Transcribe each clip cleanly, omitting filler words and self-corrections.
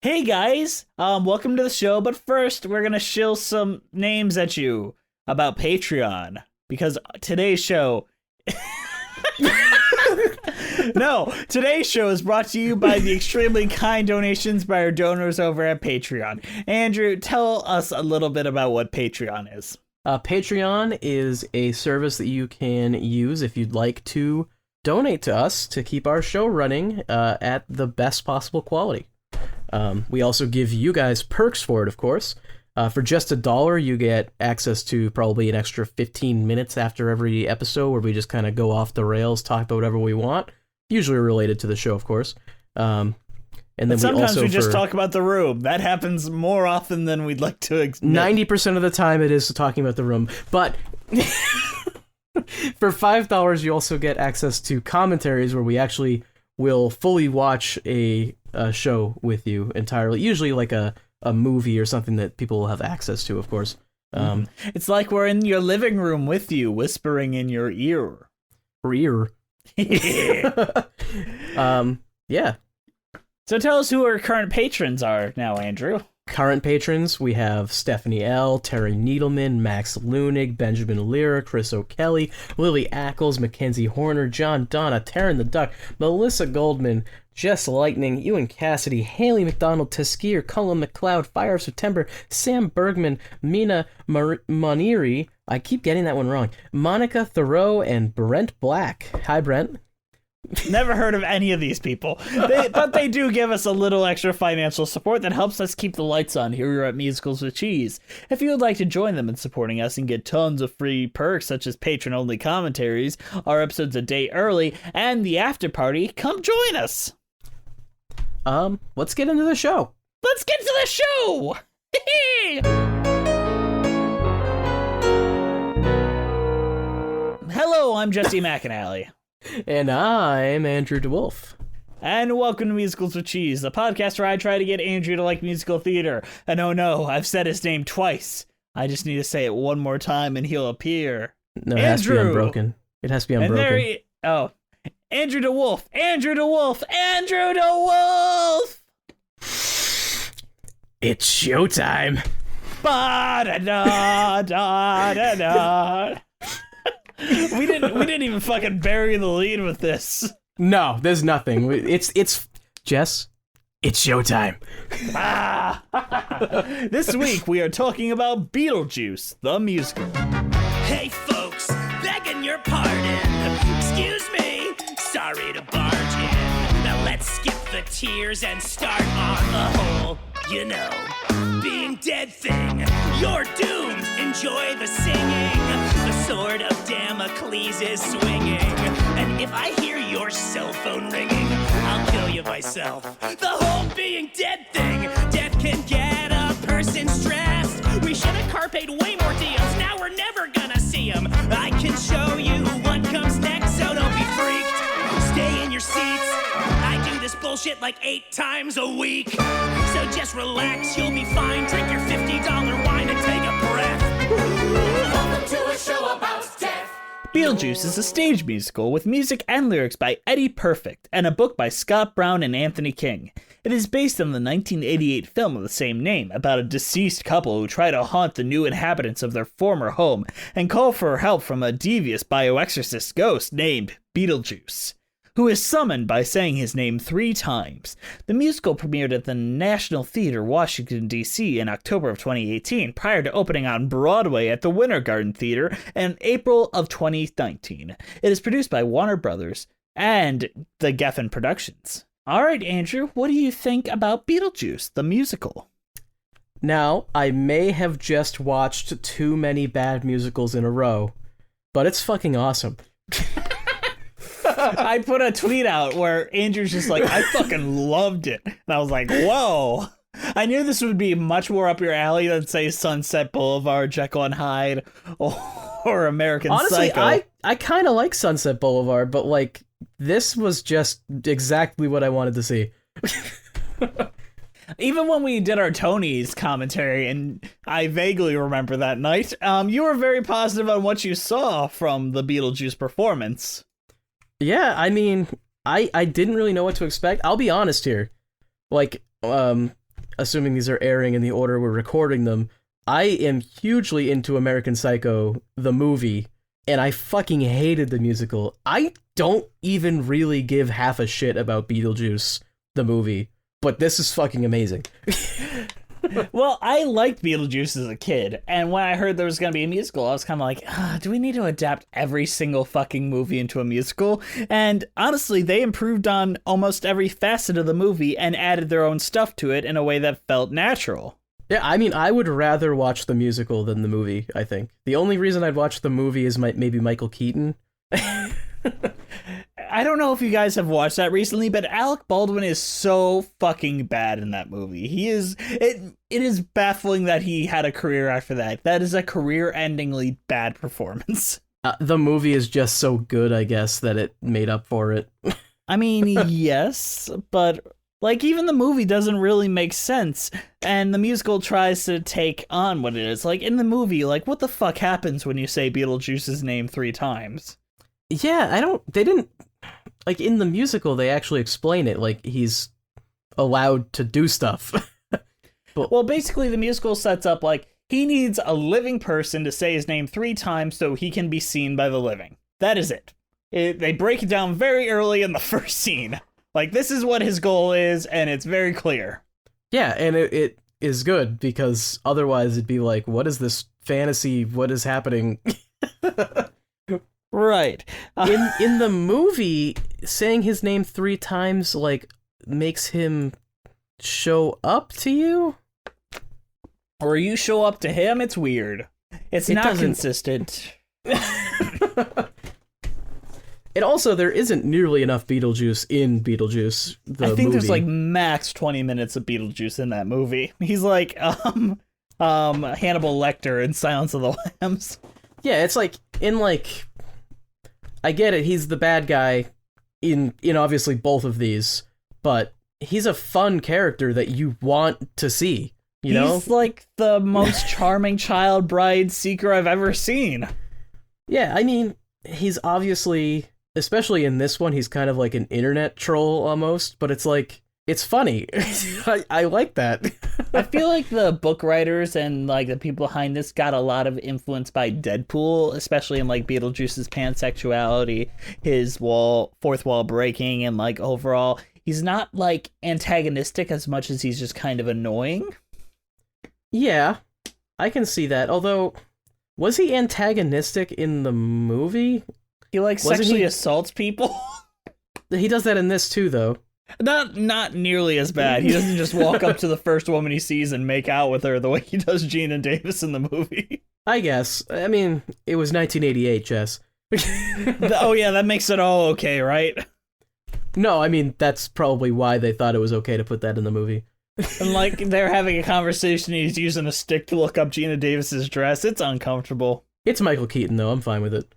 Hey guys, welcome to the show, but first we're gonna shill some names at you about Patreon, because today's show... No, today's show is brought to you by the extremely kind donations by our donors over at Patreon. Andrew, tell us a little bit about what Patreon is. Patreon is a service that you can use if you'd like to donate to us to keep our show running at the best possible quality. We also give you guys perks for it, of course. For just $1, you get access to probably an extra 15 minutes after every episode where we just kind of go off the rails, talk about whatever we want, usually related to the show, of course. And then sometimes we just talk about the room. That happens more often than we'd like to admit. 90% of the time it is talking about the room. But for $5, you also get access to commentaries where we actually will fully watch a show with you entirely, usually like a movie or something that people will have access to, of course. It's like we're in your living room with you, whispering in your ear. Yeah. So tell us who our current patrons are now, Andrew. Current patrons, we have Stephanie L., Terry Needleman, Max Lunig, Benjamin Lira, Chris O'Kelly, Lily Ackles, Mackenzie Horner, John Donna, Taryn the Duck, Melissa Goldman, Jess Lightning, Ewan Cassidy, Haley McDonald, Teskier, Cullen McLeod, Fire of September, Sam Bergman, Mina Moniri, I keep getting that one wrong, Monica Thoreau, and Brent Black. Hi, Brent. Never heard of any of these people, but they do give us a little extra financial support that helps us keep the lights on here at Musicals with Cheese. If you would like to join them in supporting us and get tons of free perks such as patron-only commentaries, our episodes a day early, and the after party, come join us. Let's get into the show. Let's get to the show! Hello, I'm Jesse McAnally. And I'm Andrew DeWolf. And welcome to Musicals with Cheese, the podcast where I try to get Andrew to like musical theater. And oh no, I've said his name twice. I just need to say it one more time and he'll appear. No, it has to be unbroken. It has to be unbroken. And there Andrew DeWolf! Andrew DeWolf! Andrew DeWolf! It's showtime. Ba-da-da-da-da-da. We didn't even fucking bury the lead with this. No, there's nothing. It's Jess. It's showtime. This week we are talking about Beetlejuice, the musical. Hey folks, begging your pardon. Excuse me, sorry to barge in. Now let's skip the tears and start on the whole, being dead thing. You're doomed, enjoy the singing. The sword of Damocles is swinging. And if I hear your cell phone ringing, I'll kill you myself. The whole being dead thing. Death can get a person stressed. We should have carped way more deals. Now we're never gonna see them. I can show you what comes next, so don't be freaked. Stay in your seats. I do this bullshit like 8 times a week. So just relax, you'll be fine. Drink your $50 wine and take a breath. Welcome to a show about death. Beetlejuice is a stage musical with music and lyrics by Eddie Perfect and a book by Scott Brown and Anthony King. It is based on the 1988 film of the same name about a deceased couple who try to haunt the new inhabitants of their former home and call for help from a devious bioexorcist ghost named Beetlejuice, who is summoned by saying his name 3 times. The musical premiered at the National Theatre, Washington, D.C. in October of 2018, prior to opening on Broadway at the Winter Garden Theatre in April of 2019. It is produced by Warner Brothers and the Geffen Productions. All right, Andrew, what do you think about Beetlejuice, the musical? Now, I may have just watched too many bad musicals in a row, but it's fucking awesome. I put a tweet out where Andrew's just like, I fucking loved it. And I was like, whoa. I knew this would be much more up your alley than, say, Sunset Boulevard, Jekyll and Hyde, or American Psycho. Honestly, I kind of like Sunset Boulevard, but, like, this was just exactly what I wanted to see. Even when we did our Tonys commentary, and I vaguely remember that night, you were very positive on what you saw from the Beetlejuice performance. Yeah, I mean, I didn't really know what to expect. I'll be honest here. Like, assuming these are airing in the order we're recording them, I am hugely into American Psycho, the movie, and I fucking hated the musical. I don't even really give half a shit about Beetlejuice, the movie, but this is fucking amazing. Well, I liked Beetlejuice as a kid, and when I heard there was going to be a musical, I was kind of like, do we need to adapt every single fucking movie into a musical? And honestly, they improved on almost every facet of the movie and added their own stuff to it in a way that felt natural. Yeah, I mean, I would rather watch the musical than the movie, I think. The only reason I'd watch the movie is maybe Michael Keaton. I don't know if you guys have watched that recently, but Alec Baldwin is so fucking bad in that movie. It is baffling that he had a career after that. That is a career-endingly bad performance. The movie is just so good, I guess, that it made up for it. I mean, yes, but like even the movie doesn't really make sense, and the musical tries to take on what it is. Like in the movie, like what the fuck happens when you say Beetlejuice's name 3 times? Yeah, they didn't, like, in the musical, they actually explain it, like, he's allowed to do stuff. Well, basically, the musical sets up, like, he needs a living person to say his name 3 times so he can be seen by the living. That is it. They break it down very early in the first scene. Like, this is what his goal is, and it's very clear. Yeah, and it is good, because otherwise it'd be like, what is this fantasy? What is happening? Right. In the movie, saying his name 3 times, like, makes him show up to you? Or you show up to him, it's weird. It not doesn't... consistent. And also, there isn't nearly enough Beetlejuice in Beetlejuice, the movie. I think there's, like, max 20 minutes of Beetlejuice in that movie. He's like, Hannibal Lecter in Silence of the Lambs. Yeah, it's like, I get it, he's the bad guy in obviously both of these, but he's a fun character that you want to see, you know? He's like the most charming child bride seeker I've ever seen. Yeah, I mean, he's obviously, especially in this one, he's kind of like an internet troll almost, but it's like, it's funny. I like that. I feel like the book writers and like the people behind this got a lot of influence by Deadpool, especially in like Beetlejuice's pansexuality, his fourth wall breaking, and like overall, he's not like antagonistic as much as he's just kind of annoying. Yeah, I can see that. Although, was he antagonistic in the movie? He like sexually assaults people. He does that in this too, though. Not nearly as bad. He doesn't just walk up to the first woman he sees and make out with her the way he does Gina Davis in the movie. I guess. I mean, it was 1988, Jess. Oh yeah, that makes it all okay, right? No, I mean, that's probably why they thought it was okay to put that in the movie. And like, they're having a conversation, he's using a stick to look up Gina Davis's dress. It's uncomfortable. It's Michael Keaton, though. I'm fine with it.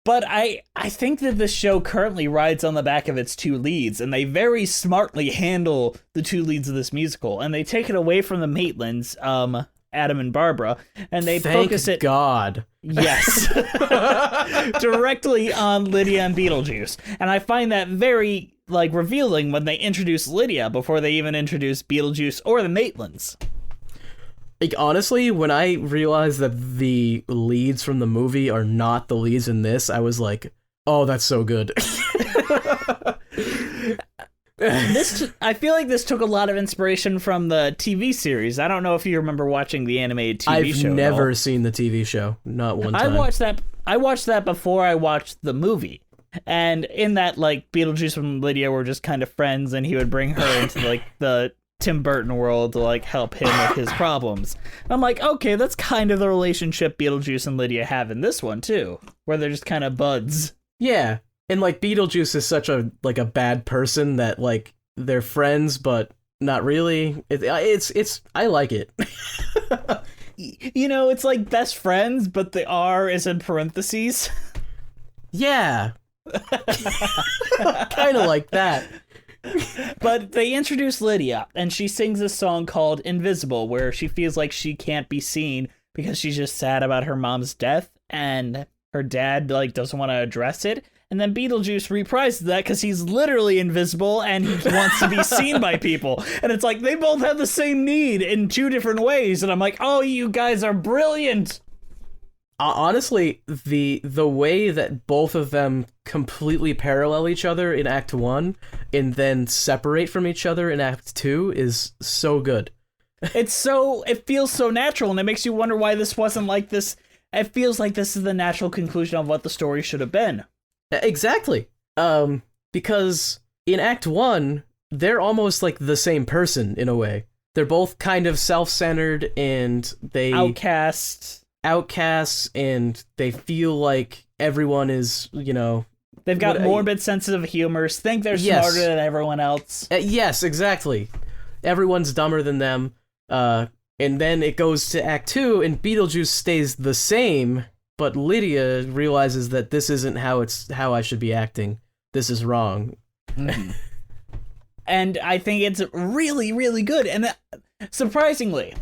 But I think that this show currently rides on the back of its 2 leads, and they very smartly handle the 2 leads of this musical, and they take it away from the Maitlands, Adam and Barbara, and they focus it... Thank God. Yes. Directly on Lydia and Beetlejuice. And I find that very, like, revealing when they introduce Lydia before they even introduce Beetlejuice or the Maitlands. Like, honestly, when I realized that the leads from the movie are not the leads in this, I was like, oh, that's so good. I feel like this took a lot of inspiration from the TV series. I don't know if you remember watching the animated TV show. I've never seen the TV show. Not one time. I watched that before I watched the movie. And in that, like, Beetlejuice and Lydia were just kind of friends, and he would bring her into, like, the Tim Burton world to like help him with his problems. I'm like, okay, that's kind of the relationship Beetlejuice and Lydia have in this one too, where they're just kind of buds. Yeah, and like Beetlejuice is such a bad person that like they're friends, but not really. It's I like it. You know, it's like best friends, but the R is in parentheses. Yeah, kind of like that. But they introduce Lydia, and she sings a song called Invisible, where she feels like she can't be seen because she's just sad about her mom's death, and her dad like doesn't want to address it. And then Beetlejuice reprises that because he's literally invisible and he wants to be seen by people. And it's like, they both have the same need in two different ways. And I'm like, oh, you guys are brilliant. Honestly, the way that both of them completely parallel each other in Act 1 and then separate from each other in Act 2 is so good. It feels so natural, and it makes you wonder why this wasn't like this. It feels like this is the natural conclusion of what the story should have been. Exactly. Because in Act 1, they're almost like the same person in a way. They're both kind of self-centered and they... Outcasts, and they feel like everyone is, you know... They've got morbid sense of humor, think they're smarter than everyone else. Yes, exactly. Everyone's dumber than them. And then it goes to Act 2, and Beetlejuice stays the same, but Lydia realizes that this isn't how I should be acting. This is wrong. Mm-hmm. And I think it's really, really good, and surprisingly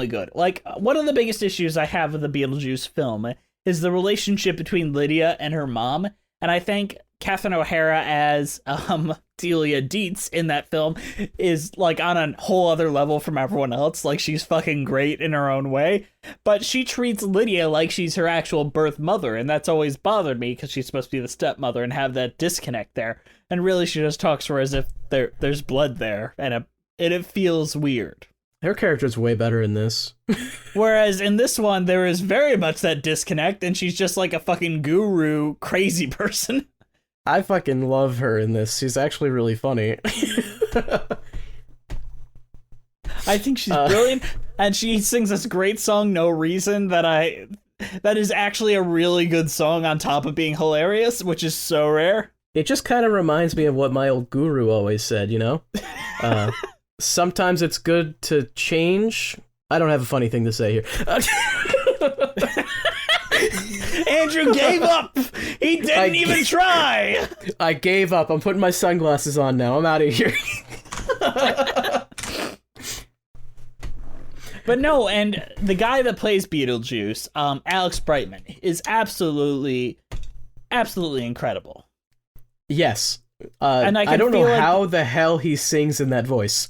good. Like, one of the biggest issues I have with the Beetlejuice film is the relationship between Lydia and her mom, and I think Catherine O'Hara as Delia Dietz in that film is like on a whole other level from everyone else. Like, she's fucking great in her own way, but she treats Lydia like she's her actual birth mother, and that's always bothered me because she's supposed to be the stepmother and have that disconnect there. And really, she just talks to her as if there's blood there, and it feels weird. Her character's way better in this. Whereas in this one, there is very much that disconnect, and she's just like a fucking guru crazy person. I fucking love her in this. She's actually really funny. I think she's brilliant, and she sings this great song, No Reason, that is actually a really good song on top of being hilarious, which is so rare. It just kind of reminds me of what my old guru always said, you know? Sometimes it's good to change. I don't have a funny thing to say here. Andrew gave up. He didn't even try. I gave up. I'm putting my sunglasses on now. I'm out of here. But no, and the guy that plays Beetlejuice, Alex Brightman, is absolutely incredible. Yes. And I don't know like how the hell he sings in that voice.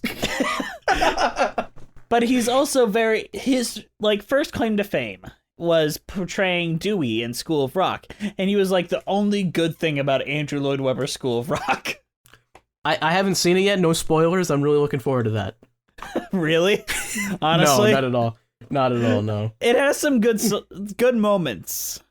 But he's also his first claim to fame was portraying Dewey in School of Rock, and he was like the only good thing about Andrew Lloyd Webber's School of Rock. I haven't seen it yet, no spoilers, I'm really looking forward to that. Really? Honestly? No, not at all. Not at all, no. It has some good moments.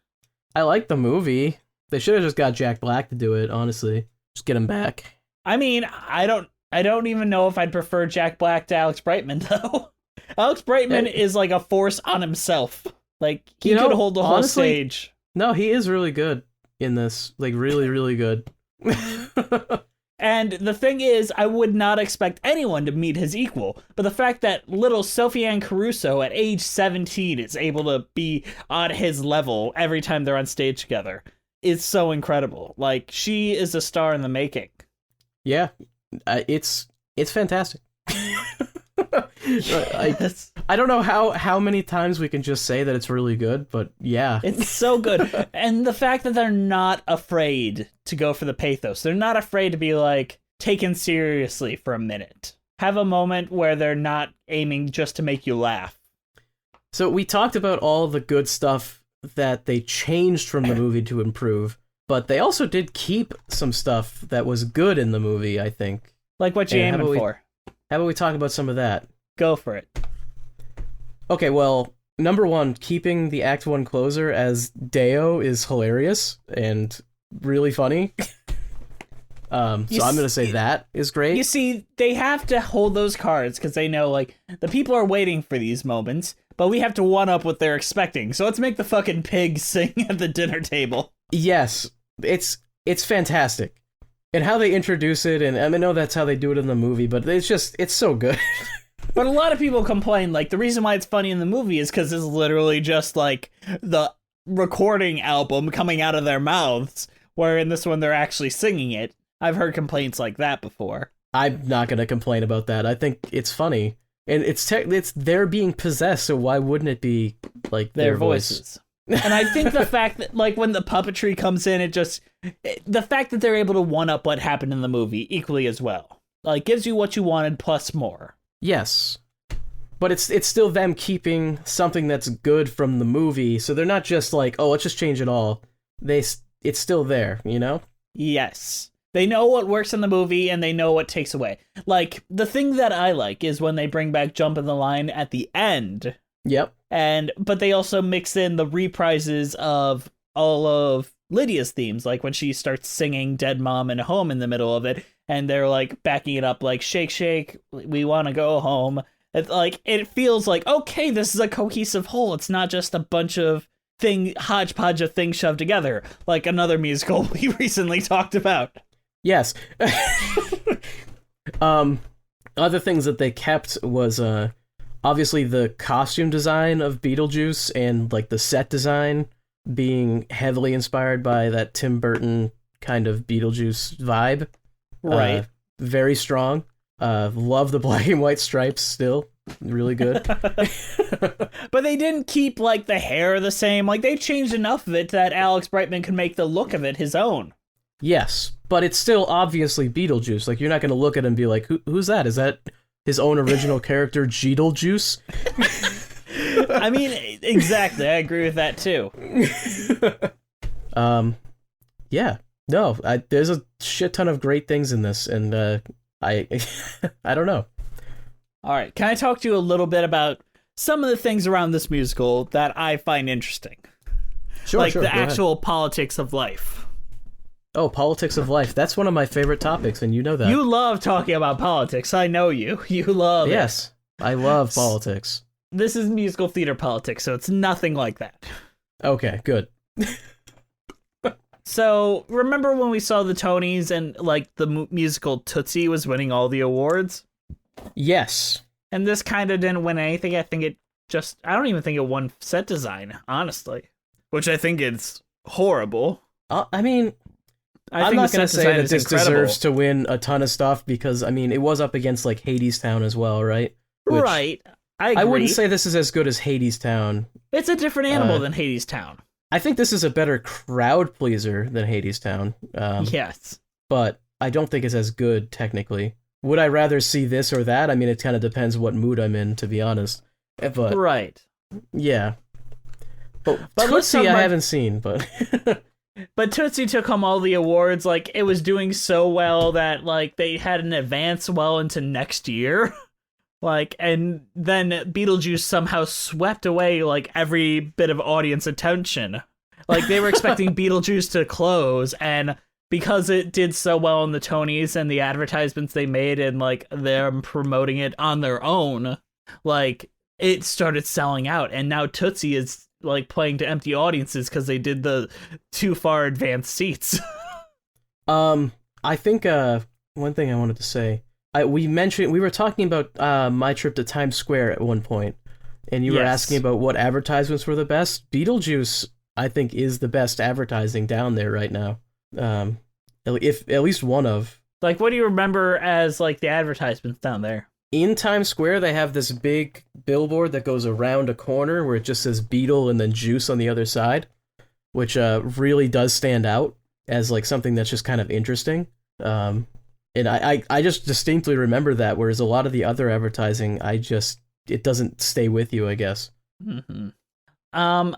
I like the movie. They should have just got Jack Black to do it, honestly. Just get him back. I mean, I don't even know if I'd prefer Jack Black to Alex Brightman, though. Alex Brightman is like a force on himself. Like, he could hold the whole stage. No, he is really good in this. Like, really, really good. And the thing is, I would not expect anyone to meet his equal. But the fact that little Sophie Ann Caruso at age 17 is able to be on his level every time they're on stage together is so incredible. Like, she is a star in the making. Yeah, it's fantastic. I don't know how many times we can just say that it's really good, but yeah. It's so good. And the fact that they're not afraid to go for the pathos. They're not afraid to be, like, taken seriously for a minute. Have a moment where they're not aiming just to make you laugh. So we talked about all the good stuff that they changed from the movie to improve, but they also did keep some stuff that was good in the movie, I think. Like what you aiming for? How about we talk about some of that? Go for it. Okay, well, number one, keeping the Act 1 closer as Deo is hilarious and really funny. So I'm going to say that is great. You see, they have to hold those cards because they know, like, the people are waiting for these moments, but we have to one-up what they're expecting. So let's make the fucking pig sing at the dinner table. Yes, it's fantastic. And how they introduce it, and I know that's how they do it in the movie, but it's so good. But a lot of people complain, like, the reason why it's funny in the movie is because it's literally just, like, the recording album coming out of their mouths, where in this one they're actually singing it. I've heard complaints like that before. I'm not going to complain about that. I think it's funny. And it's they're being possessed, so why wouldn't it be, like, their voices? And I think the fact that, like, when the puppetry comes in, the fact that they're able to one-up what happened in the movie equally as well. Like, gives you what you wanted plus more. Yes. But it's still them keeping something that's good from the movie, so they're not just like, oh, let's just change it all. It's still there, you know? Yes. They know what works in the movie, and they know what takes away. Like, the thing that I like is when they bring back Jump in the Line at the end. Yep. But they also mix in the reprises of all of Lydia's themes, like when she starts singing Dead Mom and Home in the middle of it, and they're like backing it up like Shake Shake, we want to go home. It's like, it feels like, okay, this is a cohesive whole. It's not just a bunch of hodgepodge of things shoved together, like another musical we recently talked about. Yes. Other things that they kept was obviously the costume design of Beetlejuice and like the set design being heavily inspired by that Tim Burton kind of Beetlejuice vibe. Right. Very strong. Love the black and white stripes still. Really good. But they didn't keep like the hair the same. Like, they changed enough of it that Alex Brightman can make the look of it his own. Yes, but it's still obviously Beetlejuice. Like, you're not going to look at him and be like, who's that? Is that his own original character, Jeetlejuice? I mean, exactly. I agree with that too. Yeah. No, there's a shit ton of great things in this, and I don't know. All right, can I talk to you a little bit about some of the things around this musical that I find interesting? Sure, like sure, the go ahead. actual politics of life. Oh, politics of life. That's one of my favorite topics, and you know that. You love talking about politics. I know you. You love it. Yes, I love politics. This is musical theater politics, so it's nothing like that. Okay, good. So, remember when we saw the Tonys and, like, the musical Tootsie was winning all the awards? Yes. And this kind of didn't win anything. I don't even think it won set design, honestly. Which I think is horrible. I mean, I'm not going to say that this deserves to win a ton of stuff because, I mean, it was up against, like, Hadestown as well, right? Right. I agree. I wouldn't say this is as good as Hadestown. It's a different animal than Hadestown. I think this is a better crowd pleaser than Hadestown. Yes. But I don't think it's as good, technically. Would I rather see this or that? I mean, it kind of depends what mood I'm in, to be honest. But right. Yeah. But Tootsie I haven't seen, but... But Tootsie took home all the awards. Like, it was doing so well that, like, they had an advance well into next year. Like, and then Beetlejuice somehow swept away, like, every bit of audience attention. Like, they were expecting Beetlejuice to close, and because it did so well in the Tonys and the advertisements they made and, like, them promoting it on their own, like, it started selling out. And now Tootsie is, like, playing to empty audiences because they did the too far advanced seats. I think, one thing I wanted to say... we were talking about my trip to Times Square at one point, and you were asking about what advertisements were the best. Beetlejuice, I think, is the best advertising down there right now. If at least one of. Like, what do you remember as, like, the advertisements down there? In Times Square, they have this big billboard that goes around a corner where it just says Beetle and then Juice on the other side, which really does stand out as, like, something that's just kind of interesting. And I just distinctly remember that, whereas a lot of the other advertising, it doesn't stay with you, I guess. Mm-hmm.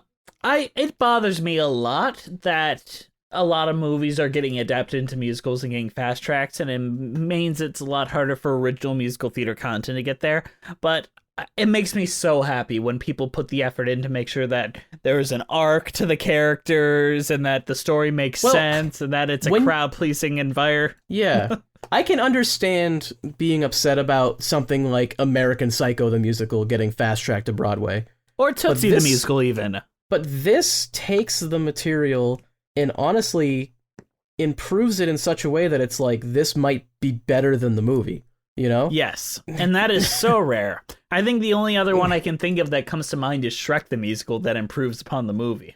It bothers me a lot that a lot of movies are getting adapted into musicals and getting fast tracks, and it means it's a lot harder for original musical theater content to get there. But it makes me so happy when people put the effort in to make sure that there's an arc to the characters and that the story makes sense and that it's a crowd-pleasing environment. Yeah. I can understand being upset about something like American Psycho the musical getting fast-tracked to Broadway. Or Tootsie the musical, even. But this takes the material and honestly improves it in such a way that it's like, this might be better than the movie, you know? Yes, and that is so rare. I think the only other one I can think of that comes to mind is Shrek the musical that improves upon the movie.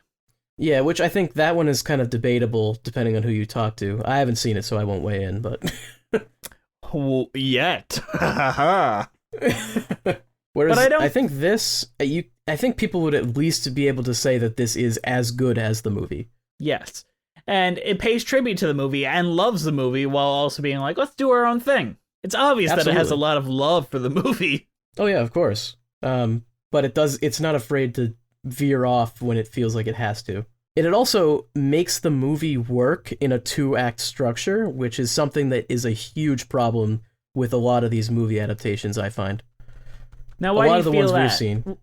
Yeah, which I think that one is kind of debatable depending on who you talk to. I haven't seen it, so I won't weigh in, but... Yet. Whereas I think this, I think people would at least be able to say that this is as good as the movie. Yes. And it pays tribute to the movie and loves the movie while also being like, let's do our own thing. It's obvious that it has a lot of love for the movie. Oh yeah, of course. But it's not afraid to veer off when it feels like it has to. And it also makes the movie work in a 2-act structure, which is something that is a huge problem with a lot of these movie adaptations, I find. Now, why do you feel that? A lot of the ones we've seen.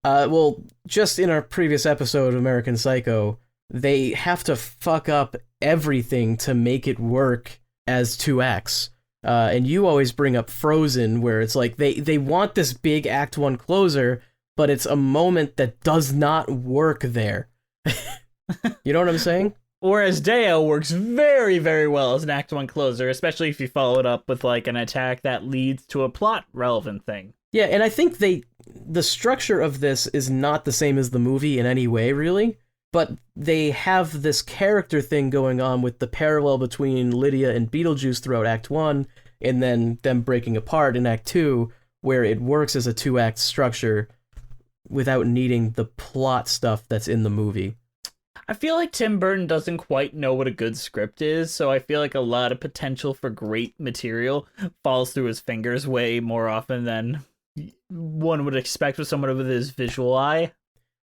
Well, just in our previous episode of American Psycho, they have to fuck up everything to make it work as 2 acts. And you always bring up Frozen, where it's like they want this big Act 1 closer, but it's a moment that does not work there. You know what I'm saying? Whereas Deo works very, very well as an Act 1 closer, especially if you follow it up with like an attack that leads to a plot relevant thing. Yeah, and I think the structure of this is not the same as the movie in any way, really. But they have this character thing going on with the parallel between Lydia and Beetlejuice throughout Act 1, and then them breaking apart in Act 2, where it works as a 2-act structure without needing the plot stuff that's in the movie. I feel like Tim Burton doesn't quite know what a good script is, so I feel like a lot of potential for great material falls through his fingers way more often than one would expect with someone with his visual eye.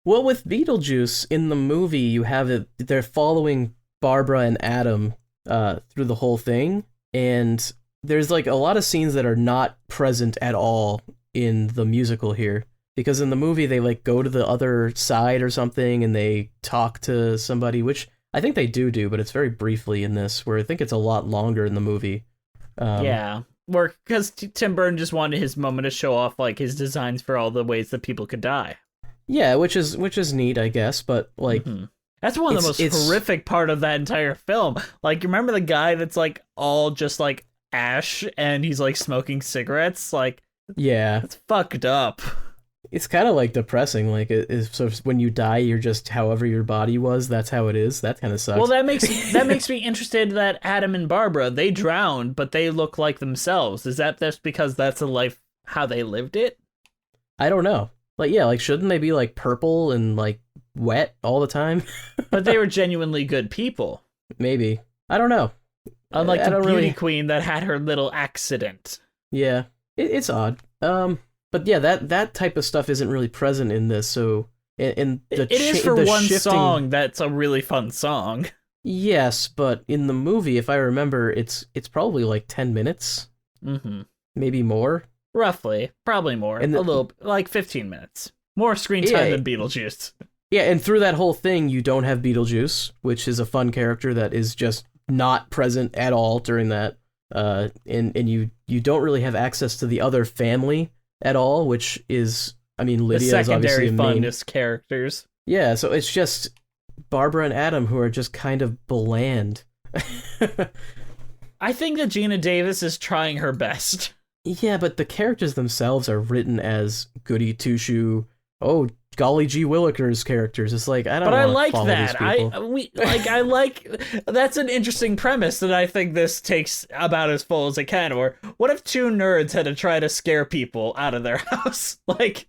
Well, with Beetlejuice, in the movie, you have it, they're following Barbara and Adam through the whole thing, and there's like a lot of scenes that are not present at all in the musical here. Because in the movie, they like go to the other side or something, and they talk to somebody, which I think they do, but it's very briefly in this, where I think it's a lot longer in the movie. Yeah, because Tim Burton just wanted his moment to show off like his designs for all the ways that people could die. Yeah, which is neat, I guess, but like that's one of the most horrific part of that entire film. Like, you remember the guy that's like all just like ash and he's like smoking cigarettes? Like, yeah, it's fucked up. It's kind of like depressing. Like, so when you die, you're just however your body was. That's how it is. That kind of sucks. Well, that makes me interested that Adam and Barbara, they drowned, but they look like themselves. Is that just because that's a life how they lived it? I don't know. Like, yeah, like, shouldn't they be, like, purple and, like, wet all the time? But they were genuinely good people. Maybe. I don't know. Unlike the beauty queen that had her little accident. Yeah. It's odd. But yeah, that type of stuff isn't really present in this, so... It is for one song that's a really fun song. Yes, but in the movie, if I remember, it's probably, like, 10 minutes. Mm-hmm. Maybe more. Roughly. Probably more. A little, like 15 minutes. More screen time than Beetlejuice. Yeah, and through that whole thing, you don't have Beetlejuice, which is a fun character that is just not present at all during that. And you don't really have access to the other family at all, which is, I mean, Lydia is obviously a main... funnest characters. Yeah, so it's just Barbara and Adam who are just kind of bland. I think that Gina Davis is trying her best. Yeah, but the characters themselves are written as goody two-shoe, oh, golly gee willikers characters. It's like, I don't know. But I like that. I like that's an interesting premise that I think this takes about as full as it can. Or what if 2 nerds had to try to scare people out of their house? Like,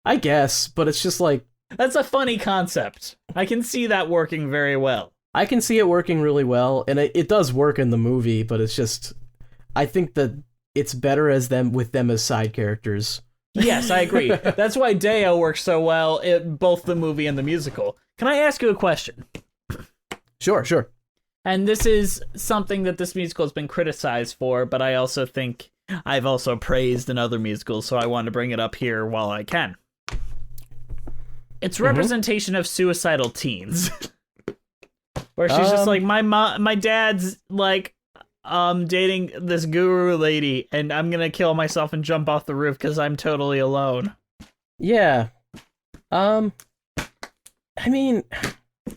I guess, but it's just like, that's a funny concept. I can see that working very well. I can see it working really well, and it does work in the movie, but it's just, I think that it's better as them as side characters. Yes, I agree. That's why Deo works so well in both the movie and the musical. Can I ask you a question? Sure. And this is something that this musical has been criticized for, but I also think I've also praised in other musicals, so I want to bring it up here while I can. It's representation of suicidal teens. Where she's just like, my dad's like, dating this guru lady, and I'm gonna kill myself and jump off the roof because I'm totally alone. Yeah. I mean,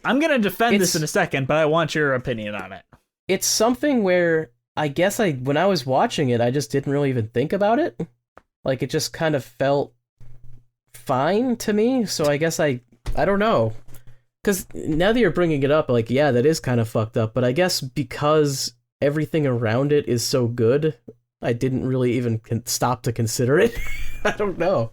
I'm gonna defend this in a second, but I want your opinion on it. It's something where I guess when I was watching it, I just didn't really even think about it. Like, it just kind of felt fine to me, so I guess I don't know. Because now that you're bringing it up, like, yeah, that is kind of fucked up, but I guess because everything around it is so good, I didn't really even stop to consider it. I don't know.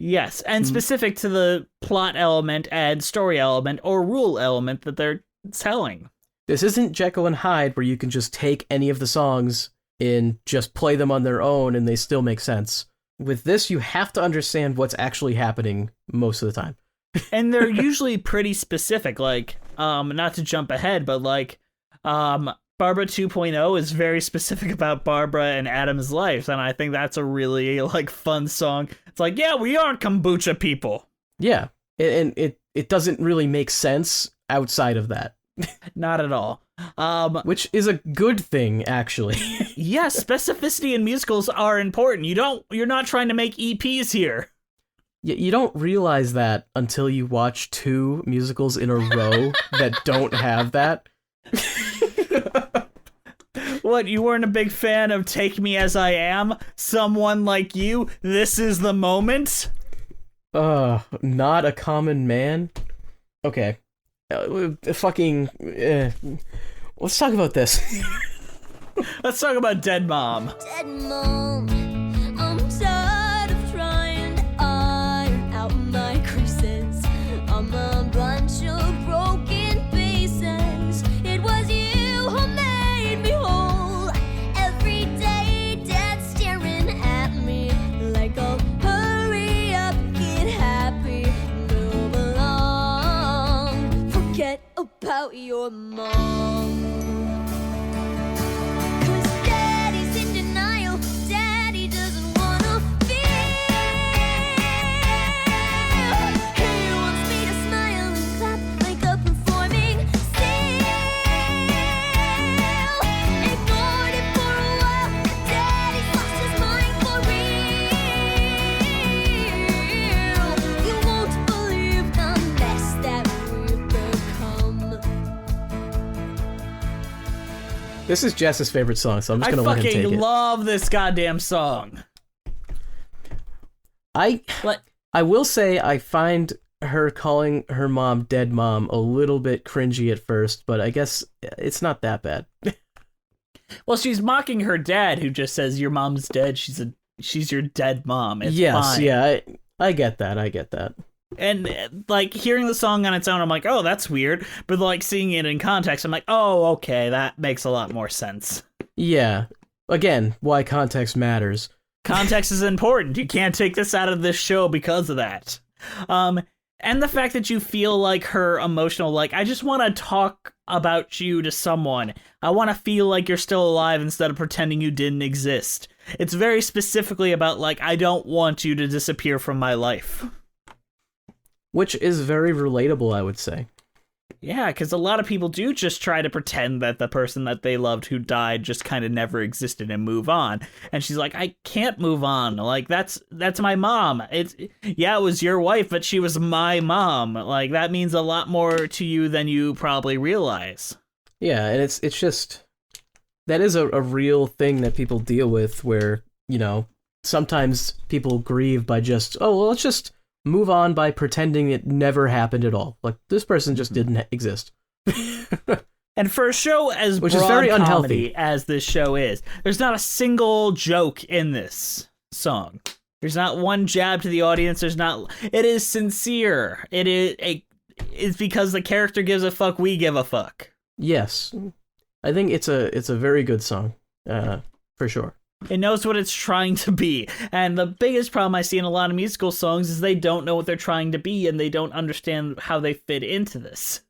Yes, and specific to the plot element and story element or rule element that they're telling. This isn't Jekyll and Hyde where you can just take any of the songs and just play them on their own and they still make sense. With this, you have to understand what's actually happening most of the time. And they're usually pretty specific, like, not to jump ahead, but like, Barbara 2.0 is very specific about Barbara and Adam's lives, and I think that's a really, like, fun song. It's like, yeah, we are kombucha people. Yeah, and it doesn't really make sense outside of that. Not at all. Which is a good thing, actually. Yes, specificity in musicals are important. You're not trying to make EPs here. You don't realize that until you watch 2 musicals in a row that don't have that. What, you weren't a big fan of Take Me As I Am? Someone Like You? This Is the Moment? Not a Common Man? Okay. Let's talk about this. Let's talk about Dead Mom. Dead mom, I'm tired of trying to iron out my creases. I'm a bunch of broken pieces. It was you who made me whole. Every day, Dad's staring at me like, oh, hurry up, get happy, move along. Forget about your mom. This is Jess's favorite song, so I'm just going to let him take it. I fucking love this goddamn song. I will say I find her calling her mom Dead Mom a little bit cringy at first, but I guess it's not that bad. Well, she's mocking her dad, who just says, your mom's dead, she's your dead mom. It's fine. Yeah, I get that. And, like, hearing the song on its own, I'm like, oh, that's weird. But, like, seeing it in context, I'm like, oh, okay, that makes a lot more sense. Yeah. Again, why context matters. Context is important. You can't take this out of this show because of that. And the fact that you feel like her emotional, like, I just want to talk about you to someone. I want to feel like you're still alive instead of pretending you didn't exist. It's very specifically about, like, I don't want you to disappear from my life. Which is very relatable, I would say. Yeah, because a lot of people do just try to pretend that the person that they loved who died just kind of never existed and move on. And she's like, I can't move on. Like, that's my mom. It was your wife, but she was my mom. Like, that means a lot more to you than you probably realize. Yeah, and it's just, that is a real thing that people deal with where, you know, sometimes people grieve by just, oh, well, let's just move on by pretending it never happened at all. Like, this person just didn't exist. And for a show as which broad is very comedy unhealthy as this show is, there's not a single joke in this song. There's not one jab to the audience. It is sincere. It's because the character gives a fuck, we give a fuck. Yes. I think it's a very good song. For sure. It knows what it's trying to be. And the biggest problem I see in a lot of musical songs is they don't know what they're trying to be and they don't understand how they fit into this.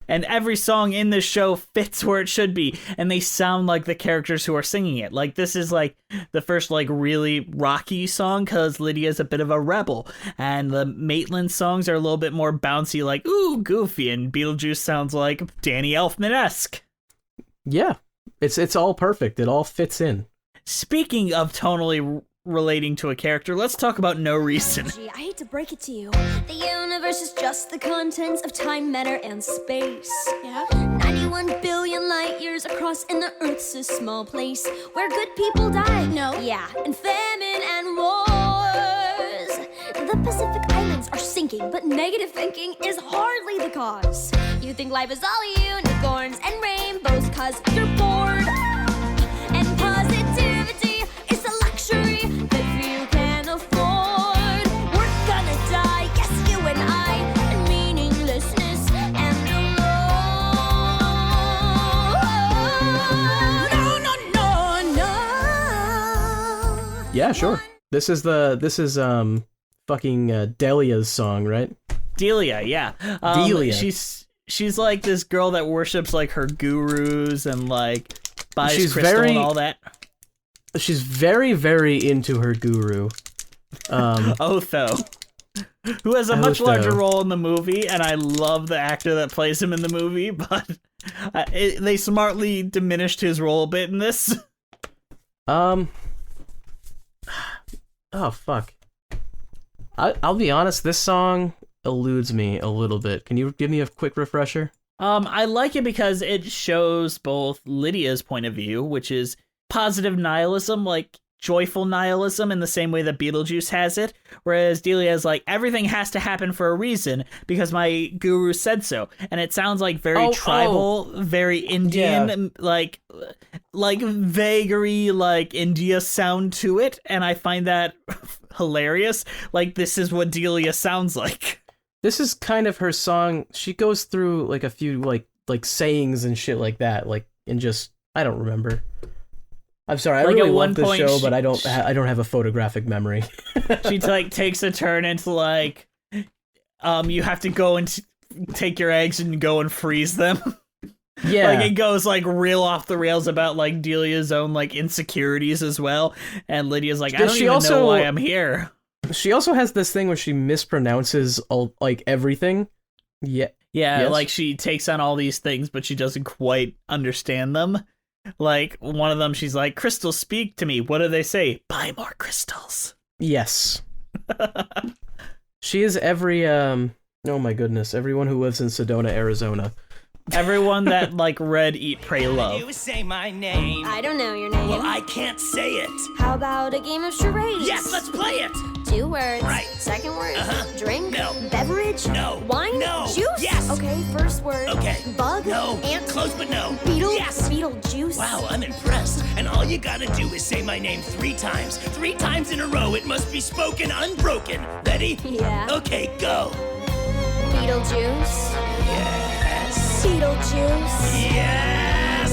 And every song in this show fits where it should be, and they sound like the characters who are singing it. Like, this is like the first like really rocky song because Lydia's a bit of a rebel, and the Maitland songs are a little bit more bouncy, like ooh, goofy, and Beetlejuice sounds like Danny Elfman-esque. Yeah, it's all perfect. It all fits in. Speaking of tonally relating to a character, let's talk about No Reason. I hate to break it to you. The universe is just the contents of time, matter, and space. Yeah. 91 billion light years across, and the Earth's a small place where good people die. No. Yeah. And famine and wars. The Pacific Islands are sinking, but negative thinking is hardly the cause. You think life is all unicorns and rainbows 'cause you're bored. And positivity is a luxury that few can afford. Yeah, sure. This is fucking Delia's song, right? Delia, yeah. Delia. She's like this girl that worships like her gurus and like buys She's crystal and all that. She's very, very into her guru. Otho, who has a much Otho. larger role in the movie, and I love the actor that plays him in the movie, but they smartly diminished his role a bit in this. Oh fuck. I'll be honest, this song eludes me a little bit. Can you give me a quick refresher? I like it because it shows both Lydia's point of view, which is positive nihilism, like joyful nihilism in the same way that Beetlejuice has it, whereas Delia is like, everything has to happen for a reason because my guru said so. And it sounds like very tribal, very Indian, like vagary, like India sound to it, and I find that hilarious. Like, this is what Delia sounds like. This is kind of her song. She goes through like a few like sayings and shit like that, like, and just I don't remember. I'm sorry, I like really at love one the point show, but I don't have a photographic memory. She like takes a turn into like, you have to go and take your eggs and go and freeze them. Yeah, like it goes like real off the rails about like Delia's own like insecurities as well, and Lydia's like, I don't even know why I'm here. She also has this thing where she mispronounces like everything. Yeah, yes? Like she takes on all these things, but she doesn't quite understand them. Like, one of them, she's like, crystals speak to me. What do they say? Buy more crystals. Yes. She is every, oh my goodness, everyone who lives in Sedona, Arizona. Everyone that, like, read Eat, Pray, Love. You say my name. I don't know your name. Well, I can't say it. How about a game of charades? Yes, let's play it. 2 words. Right. Second word. No. Drink. Beverage. No. Wine. No. Juice. Yes. Okay, first word. Okay. Bug. No. Ant. Close, but no. Beetle. Yes. Beetlejuice. Wow, I'm impressed. And all you gotta do is say my name 3 times. 3 times in a row. It must be spoken unbroken. Ready? Yeah. Okay, go. Beetlejuice. Yes. Beetlejuice. Yes.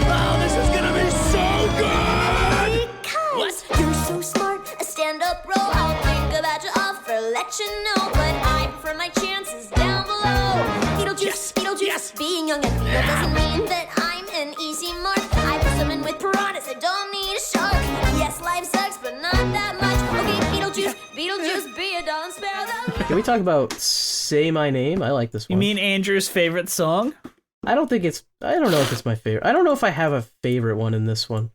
Wow, this is gonna be so good. Because What? you're so smart, a stand-up bro. I'll think about your offer, let you know. But I prefer my chances down below. Beetlejuice, Yes. Beetlejuice. Yes. Being young and that doesn't mean that I'm an easy mark. I put someone with piranhas, I don't need a shark. Yes, life sucks, but not that much. Okay, Beetlejuice, Beetlejuice, be a dawn sparrow. Can we talk about Say My Name? I like this one. You mean Andrew's favorite song? I don't know if it's my favorite. I don't know if I have a favorite one in this one.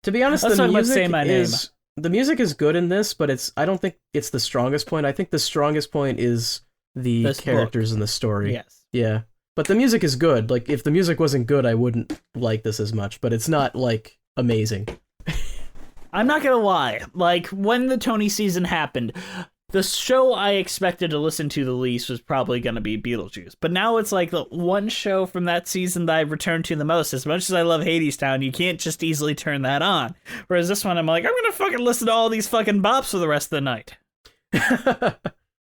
To be honest, Let's the talk about music Say My Name. the music is good in this, but I don't think it's the strongest point. I think the strongest point is the This characters in the story. Yes. Yeah. But the music is good. Like, if the music wasn't good, I wouldn't like this as much, but it's not, like, amazing. I'm not gonna lie. Like, when the Tony season happened, the show I expected to listen to the least was probably gonna be Beetlejuice. But now it's like the one show from that season that I returned to the most. As much as I love Hadestown, you can't just easily turn that on. Whereas this one, I'm like, I'm gonna fucking listen to all these fucking bops for the rest of the night.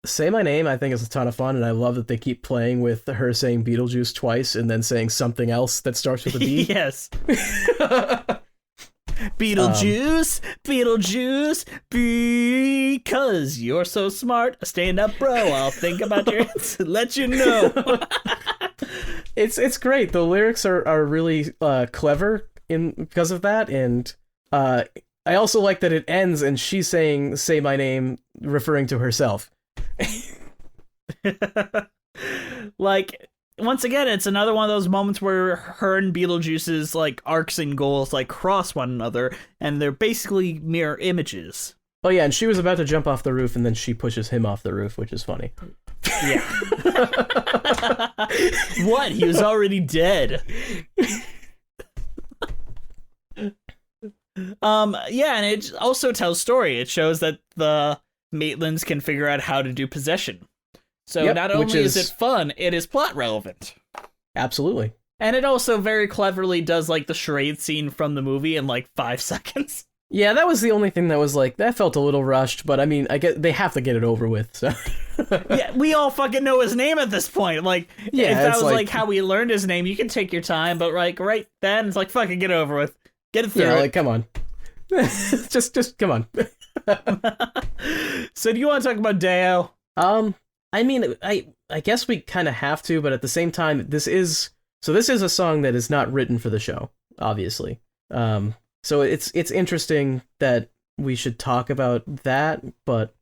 Say My Name, I think, is a ton of fun, and I love that they keep playing with her saying Beetlejuice twice and then saying something else that starts with a B. Yes. Beetlejuice, Beetlejuice, because you're so smart, stand up, bro. I'll think about your let you know. It's great. The lyrics are really clever because of that, and I also like that it ends and she's saying "Say my name," referring to herself. Like, once again, it's another one of those moments where her and Beetlejuice's like arcs and goals like cross one another, and they're basically mirror images. Oh yeah, and she was about to jump off the roof, and then she pushes him off the roof, which is funny. Yeah. What? He was already dead. Yeah, and it also tells story. It shows that the Maitlands can figure out how to do possession. So Yep, not which only is is- it fun, it is plot relevant. Absolutely. And it also very cleverly does like the charade scene from the movie in like 5 seconds. Yeah, that was the only thing that was like, that felt a little rushed, but I mean, I get they have to get it over with, so. Yeah, we all fucking know his name at this point. Like, Yeah, if that it's was like- how we learned his name, you can take your time, but like right then, it's like, fucking get over with. Get it through. Yeah, it. like, come on. just come on. So do you want to talk about Deo? I mean, I guess we kind of have to, but at the same time, this is a song that is not written for the show, obviously. So it's interesting that we should talk about that, but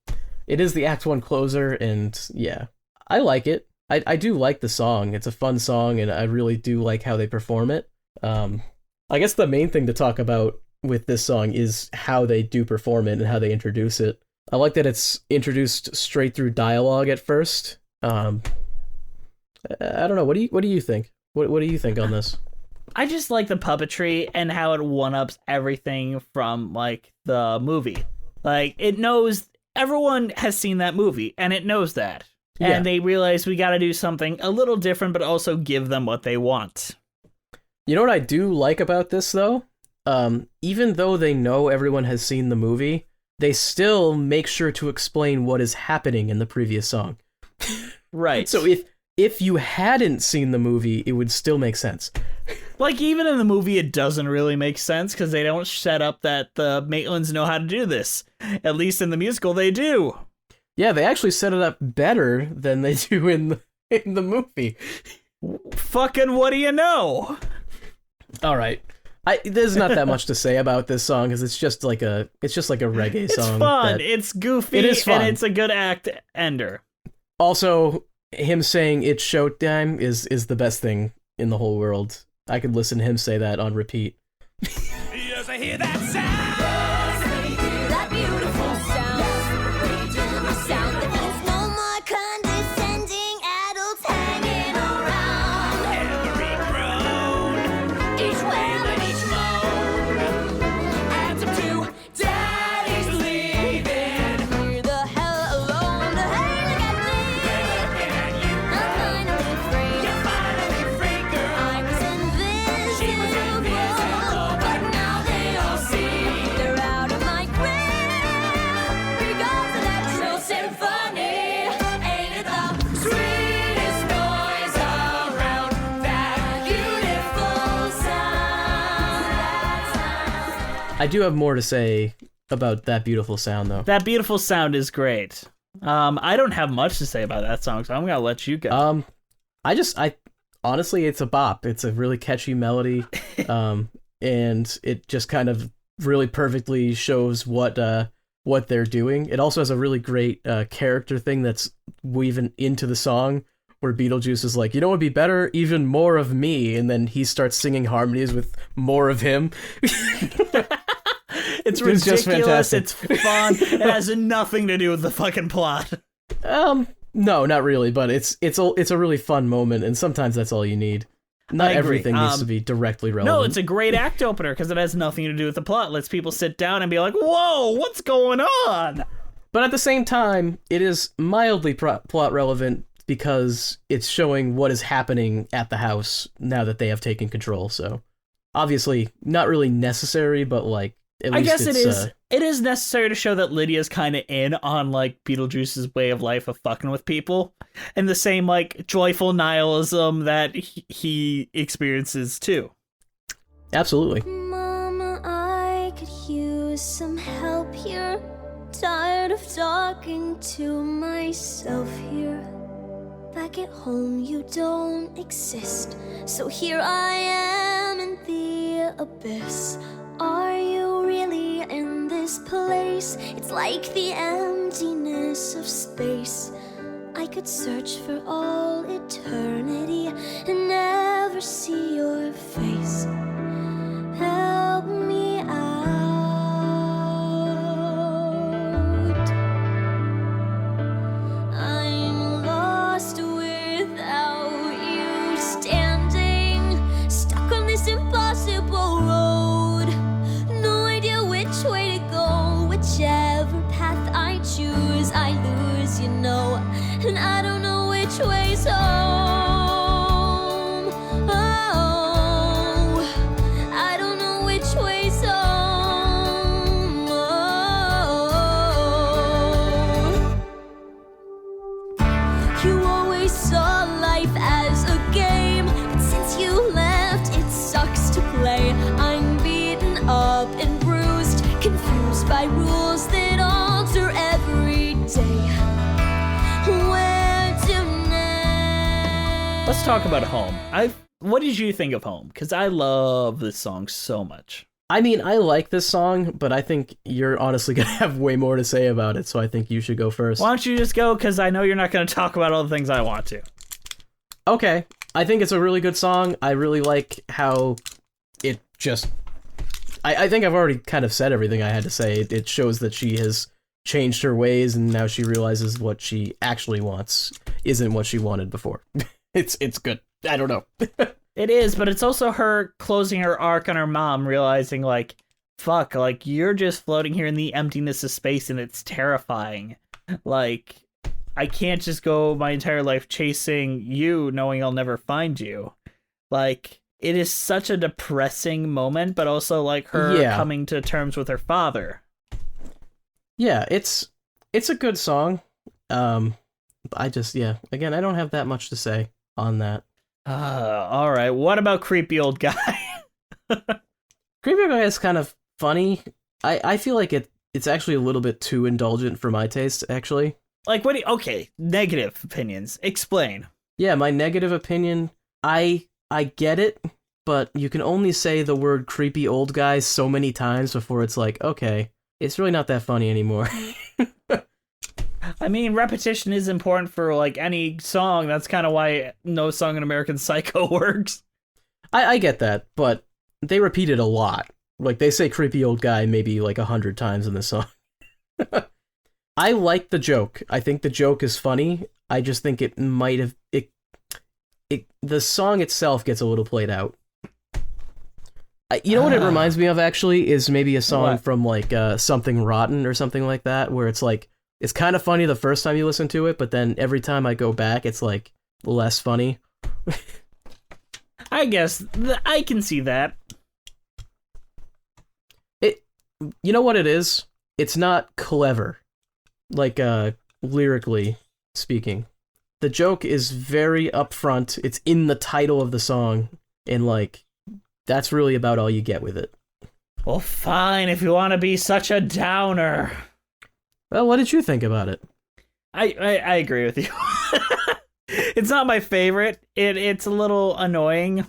it is the Act 1 closer, and yeah, I like it. I do like the song. It's a fun song, and I really do like how they perform it. I guess the main thing to talk about with this song is how they do perform it and how they introduce it. I like that it's introduced straight through dialogue at first. I don't know. What do you think? What do you think on this? I just like the puppetry and how it one-ups everything from, like, the movie. Like, it knows... Everyone has seen that movie, and it knows that. Yeah. And they realize we gotta do something a little different, but also give them what they want. You know what I do like about this, though? Even though they know everyone has seen the movie, they still make sure to explain what is happening in the previous song. Right. So if you hadn't seen the movie, it would still make sense. Like, even in the movie, it doesn't really make sense because they don't set up that the Maitlands know how to do this. At least in the musical, they do. Yeah, they actually set it up better than they do in the movie. Fucking what do you know? All right. There's not that much to say about this song because it's just like a reggae song. It's fun. It's goofy. It is fun. And it's a good act ender. Also, him saying it's showtime is the best thing in the whole world. I could listen to him say that on repeat. Yes, I hear that sound. That beautiful sound. A sound that means no more condescending adults hanging around. Every groan, each wail and each moan adds up to Daddy's leaving. Hear the hell alone, the hell got me. Looking at you, I'm finally free. you're finally free, girl. I was invisible. She was invisible, but now they all see. They're out of my grip because of that true symphony. Ain't it the Sweetest noise around, that beautiful sound. I do have more to say about that beautiful sound, though. That beautiful sound is great. I don't have much to say about that song, so I'm gonna let you go. I honestly, it's a bop. It's a really catchy melody, and it just kind of really perfectly shows what they're doing. It also has a really great character thing that's weaving into the song, where Beetlejuice is like, you know what would be better? Even more of me, and then he starts singing harmonies with more of him. It's It's just ridiculous. fantastic. It's fun. It has nothing to do with the fucking plot. No, not really, but it's a really fun moment, and sometimes that's all you need. Not I agree. everything needs to be directly relevant. No, it's a great act opener because it has nothing to do with the plot. It lets people sit down and be like, whoa, what's going on? But at the same time, it is mildly plot relevant because it's showing what is happening at the house now that they have taken control. So obviously not really necessary, but like at I least guess it's, it is. It is necessary to show that Lydia's kind of in on like Beetlejuice's way of life of fucking with people, and the same like joyful nihilism that he experiences too. Absolutely. Mama, I could use some help here. Tired of talking to myself here. Back at home, you don't exist. So here I am in the abyss. Are you really in this place? It's like the emptiness of space. I could search for all eternity and never see your face. Help me out. I'm lost without you standing, stuck on this impossible road. No idea which way to go, whichever path I choose, I lose, you know. And I don't know which way's home. Oh, I don't know which way's home. Oh. You always saw life as a game, but since you left, it sucks to play. I'm beaten up and bruised, confused by rules that alter every day. Where to now? Let's talk about Home. What did you think of Home? Because I love this song so much. I mean, I like this song, but I think you're honestly going to have way more to say about it, so I think you should go first. Why don't you just go, because I know you're not going to talk about all the things I want to. Okay, I think it's a really good song. I really like how it just... I think I've already kind of said everything I had to say. It shows that she has changed her ways, and now she realizes what she actually wants isn't what she wanted before. It's good. I don't know. It is, but it's also her closing her arc on her mom, realizing, like, fuck, like, you're just floating here in the emptiness of space, and it's terrifying. Like, I can't just go my entire life chasing you, knowing I'll never find you. Like, it is such a depressing moment, but also, like, her coming to terms with her father. Yeah, it's a good song. Again, I don't have that much to say on that. All right. What about Creepy Old Guy? Creepy Old Guy is kind of funny. I feel like it's actually a little bit too indulgent for my taste, actually. Like, okay, negative opinions. Explain. Yeah, my negative opinion, I get it, but you can only say the word creepy old guy so many times before it's like, okay, it's really not that funny anymore. I mean, repetition is important for, like, any song. That's kind of why no song in American Psycho works. I get that, but they repeat it a lot. Like, they say creepy old guy maybe, like, 100 times in the song. I like the joke. I think the joke is funny. I just think it might have... the song itself gets a little played out. You know what it reminds me of, actually, is maybe a song from, like, Something Rotten or something like that, where it's, like, it's kind of funny the first time you listen to it, but then every time I go back, it's, like, less funny. I guess I can see that. You know what it is? It's not clever, like, lyrically speaking. The joke is very upfront. It's in the title of the song, and, like, that's really about all you get with it. Well, fine, if you want to be such a downer. Well, what did you think about it? I agree with you. It's not my favorite. It's a little annoying.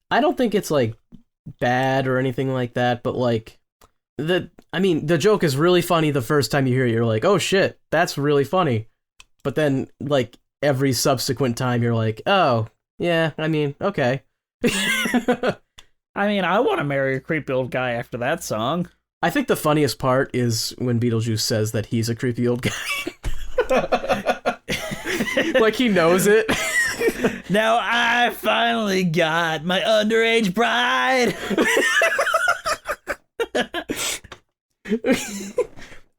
I don't think it's, like, bad or anything like that, but, like, the joke is really funny the first time you hear it. You're like, oh shit, that's really funny. But then, like, every subsequent time you're like, oh, yeah, I mean, okay. I mean, I want to marry a creepy old guy after that song. I think the funniest part is when Beetlejuice says that he's a creepy old guy. Like, he knows it. Now I finally got my underage bride.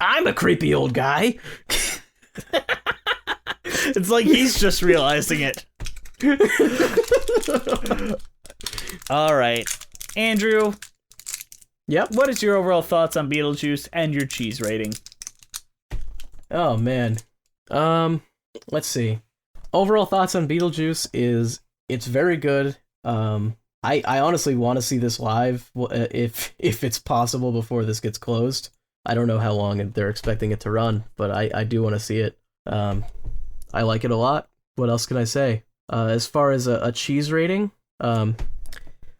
I'm a creepy old guy. It's like he's just realizing it. All right. Andrew. Yep. What is your overall thoughts on Beetlejuice and your cheese rating? Oh, man. Let's see. Overall thoughts on Beetlejuice is it's very good. I honestly want to see this live if it's possible before this gets closed. I don't know how long they're expecting it to run, but I do want to see it. I like it a lot. What else can I say? As far as a cheese rating,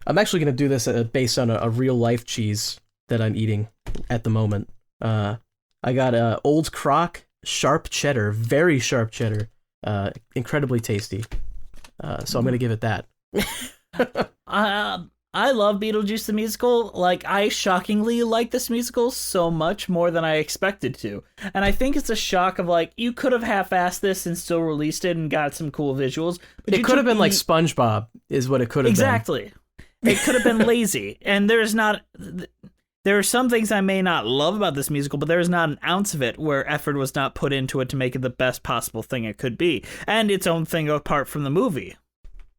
I'm actually going to do this based on a real-life cheese that I'm eating at the moment. I got Old Croc sharp cheddar, very sharp cheddar, incredibly tasty. So I'm going to give it that. I love Beetlejuice the musical. Like, I shockingly like this musical so much more than I expected to. And I think it's a shock of, like, you could have half-assed this and still released it and got some cool visuals. But it could have been like SpongeBob, is what it could have been. Exactly. It could have been lazy. And there are some things I may not love about this musical, but there's not an ounce of it where effort was not put into it to make it the best possible thing it could be. And its own thing apart from the movie.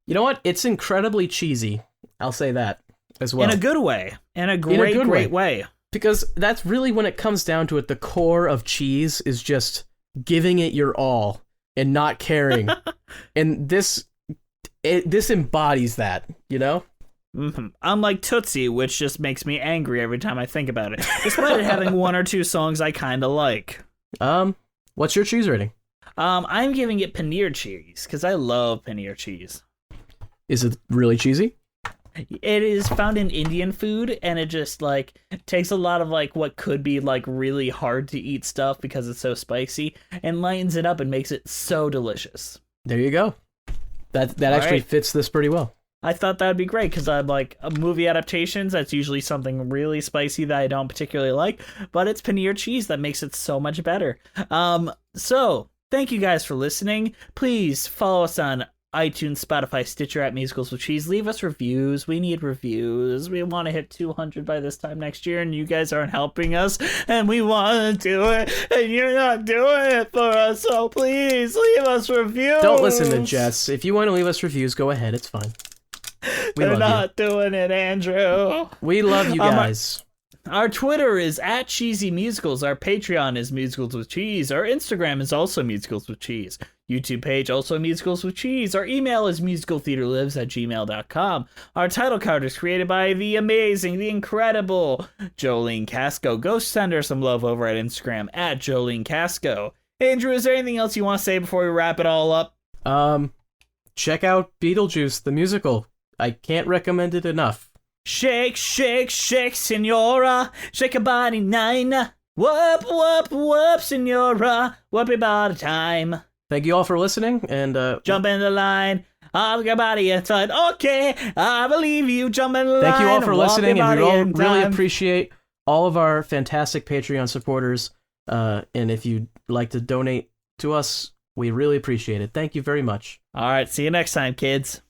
You know what? It's incredibly cheesy. I'll say that as well. In a good way. In a great way. Because that's really when it comes down to it, the core of cheese is just giving it your all and not caring. And this embodies that, you know? Unlike Tootsie, which just makes me angry every time I think about it, despite it having one or two songs I kind of like. What's your cheese rating? I'm giving it paneer cheese, because I love paneer cheese. Is it really cheesy? It is found in Indian food, and it just, like, takes a lot of, like, what could be, like, really hard to eat stuff because it's so spicy, and lightens it up and makes it so delicious. There you go. That actually fits this pretty well. I thought that'd be great, because I'm like, movie adaptations, that's usually something really spicy that I don't particularly like, but it's paneer cheese that makes it so much better. So, thank you guys for listening. Please follow us on iTunes, Spotify, Stitcher at Musicals with Cheese. Leave us reviews. We need reviews. We want to hit 200 by this time next year, and you guys aren't helping us, and we want to do it, and you're not doing it for us, so please leave us reviews. Don't listen to Jess. If you want to leave us reviews, go ahead. It's fine. They're not doing it, Andrew. We love you guys. Our Twitter is at Cheesy Musicals. Our Patreon is Musicals with Cheese. Our Instagram is also Musicals with Cheese. YouTube page also Musicals with Cheese. Our email is musicaltheaterlives@gmail.com. Our title card is created by the amazing, the incredible Jolene Casco. Go send her some love over at Instagram at Jolene Casco. Andrew, is there anything else you want to say before we wrap it all up? Check out Beetlejuice, the musical. I can't recommend it enough. Shake, shake, shake, senora. Shake your body, nine. Whoop, whoop, whoop, senora. Whoop your body time. Thank you all for listening, and jump in the line. I've got body inside. Okay, I believe you. Jump in the line. Thank you all for listening, and we all in really time. appreciate all of our fantastic Patreon supporters. And if you'd like to donate to us, we really appreciate it. Thank you very much. All right, see you next time, kids.